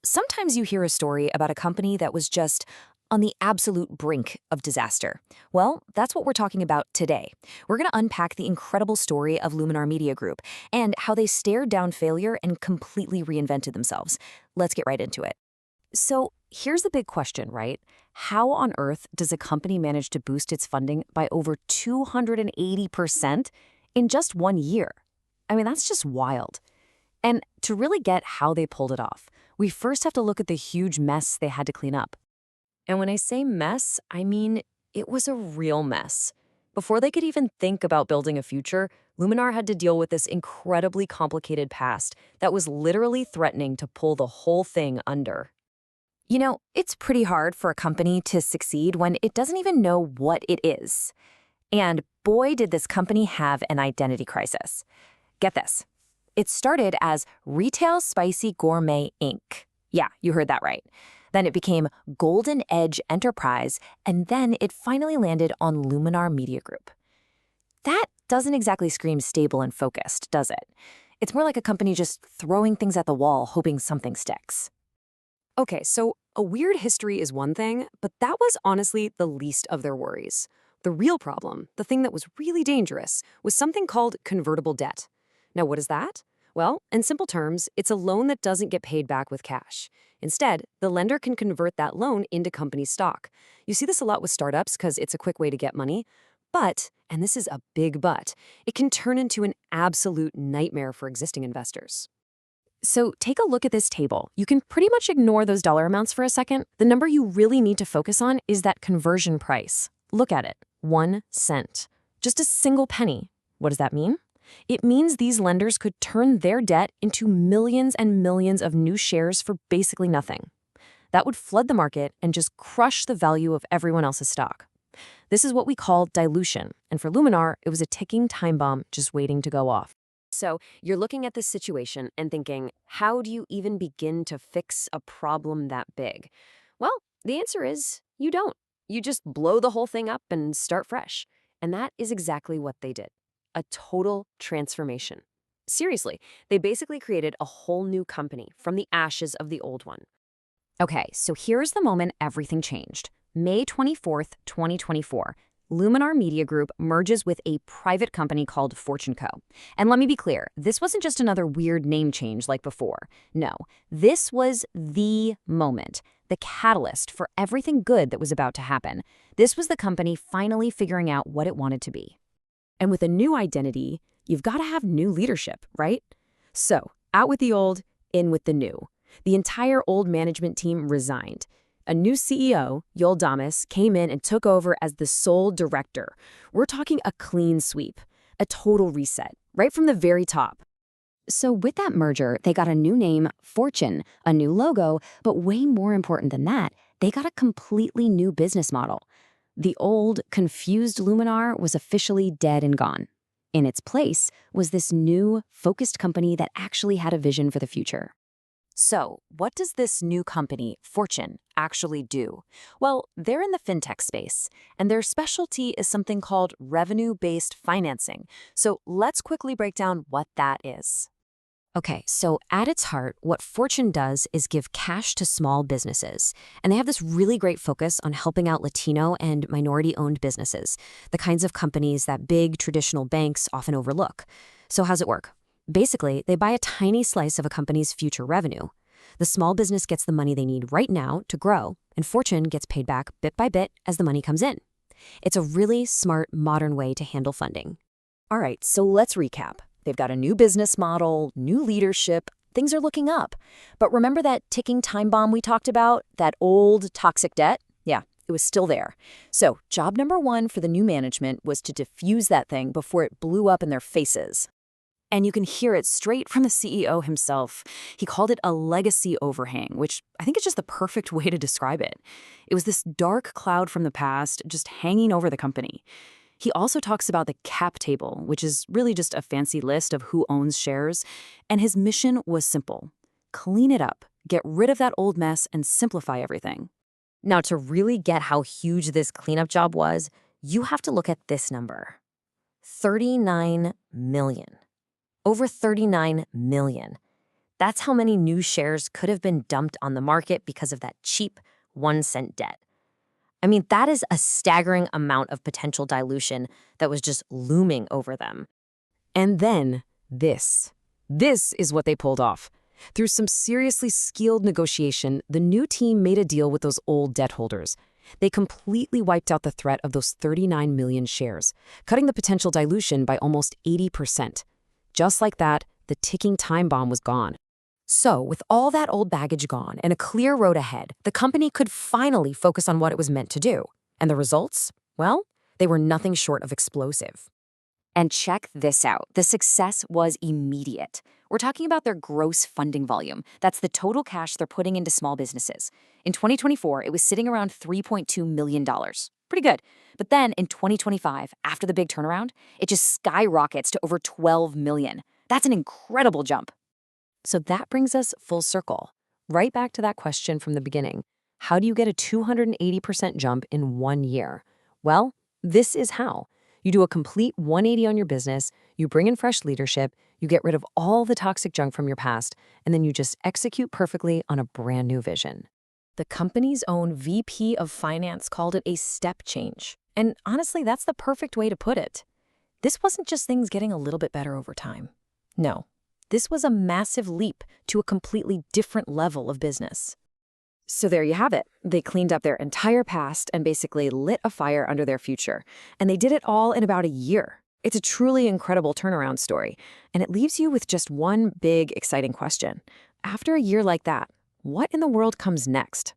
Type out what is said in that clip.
Sometimes you hear a story about a company that was just on the absolute brink of disaster. Well, that's what we're talking about today. We're going to unpack the incredible story of Luminar Media Group and how they stared down failure and completely reinvented themselves. Let's get right into it. So, here's the big question, right? How on earth does a company manage to boost its funding by over 280% in just 1 year? I mean, that's just wild. And to really get how they pulled it off, we first have to look at the huge mess they had to clean up. And when I say mess, I mean it was a real mess. Before they could even think about building a future, Luminar had to deal with this incredibly complicated past that was literally threatening to pull the whole thing under. It's pretty hard for a company to succeed when it doesn't even know what it is. And boy, did this company have an identity crisis. Get this. It started as Retail Spicy Gourmet Inc. Yeah, you heard that right. Then it became Golden Edge Enterprise, and then it finally landed on Luminar Media Group. That doesn't exactly scream stable and focused, does it? It's more like a company just throwing things at the wall, hoping something sticks. Okay, so a weird history is one thing, but that was honestly the least of their worries. The real problem, the thing that was really dangerous, was something called convertible debt. Now, what is that? Well, in simple terms, it's a loan that doesn't get paid back with cash. Instead, the lender can convert that loan into company stock. You see this a lot with startups because it's a quick way to get money. But, and this is a big but, it can turn into an absolute nightmare for existing investors. So take a look at this table. You can pretty much ignore those dollar amounts for a second. The number you really need to focus on is that conversion price. Look at it, 1 cent. Just a single penny. What does that mean? It means these lenders could turn their debt into millions and millions of new shares for basically nothing. That would flood the market and just crush the value of everyone else's stock. This is what we call dilution, and for Luminar, it was a ticking time bomb just waiting to go off. So you're looking at this situation and thinking, how do you even begin to fix a problem that big? Well, the answer is you don't. You just blow the whole thing up and start fresh. And that is exactly what they did. A total transformation. Seriously, they basically created a whole new company from the ashes of the old one. Okay, so here's the moment everything changed. May 24th, 2024. Luminar Media Group merges with a private company called Fortune Co. And let me be clear, this wasn't just another weird name change like before. No, this was the moment, the catalyst for everything good that was about to happen. This was the company finally figuring out what it wanted to be. And with a new identity, you've got to have new leadership, right? So, out with the old, in with the new. The entire old management team resigned. A new CEO, Yoel Damas, came in and took over as the sole director. We're talking a clean sweep, a total reset, right from the very top. So with that merger, they got a new name, Fortune, a new logo, but way more important than that, they got a completely new business model. The old, confused Luminar was officially dead and gone. In its place was this new, focused company that actually had a vision for the future. So, what does this new company, Fortune, actually do? Well, they're in the fintech space, and their specialty is something called revenue-based financing. So, let's quickly break down what that is. Okay, so at its heart, what Fortune does is give cash to small businesses. And they have this really great focus on helping out Latino and minority-owned businesses, the kinds of companies that big traditional banks often overlook. So how's it work? Basically, they buy a tiny slice of a company's future revenue. The small business gets the money they need right now to grow, and Fortune gets paid back bit by bit as the money comes in. It's a really smart, modern way to handle funding. All right, so let's recap. They've got a new business model, new leadership, things are looking up. But remember that ticking time bomb we talked about, that old toxic debt? Yeah, it was still there. So job number 1 for the new management was to defuse that thing before it blew up in their faces. And you can hear it straight from the CEO himself. He called it a legacy overhang, which I think is just the perfect way to describe it. It was this dark cloud from the past just hanging over the company. He also talks about the cap table, which is really just a fancy list of who owns shares. And his mission was simple. Clean it up, get rid of that old mess, and simplify everything. Now, to really get how huge this cleanup job was, you have to look at this number. 39 million. Over 39 million. That's how many new shares could have been dumped on the market because of that cheap 1-cent debt. I mean, that is a staggering amount of potential dilution that was just looming over them. And then this. This is what they pulled off. Through some seriously skilled negotiation, the new team made a deal with those old debt holders. They completely wiped out the threat of those 39 million shares, cutting the potential dilution by almost 80%. Just like that, the ticking time bomb was gone. So, with all that old baggage gone and a clear road ahead, the company could finally focus on what it was meant to do. And the results? Well, they were nothing short of explosive. And check this out. The success was immediate. We're talking about their gross funding volume. That's the total cash they're putting into small businesses. In 2024, it was sitting around $3.2 million. Pretty good. But then in 2025, after the big turnaround, it just skyrockets to over 12 million. That's an incredible jump. So that brings us full circle, right back to that question from the beginning. How do you get a 280% jump in 1 year? Well, this is how. You do a complete 180 on your business, you bring in fresh leadership, you get rid of all the toxic junk from your past, and then you just execute perfectly on a brand new vision. The company's own VP of Finance called it a step change. And honestly, that's the perfect way to put it. This wasn't just things getting a little bit better over time. No. This was a massive leap to a completely different level of business. So there you have it. They cleaned up their entire past and basically lit a fire under their future. And they did it all in about a year. It's a truly incredible turnaround story. And it leaves you with just one big, exciting question. After a year like that, what in the world comes next?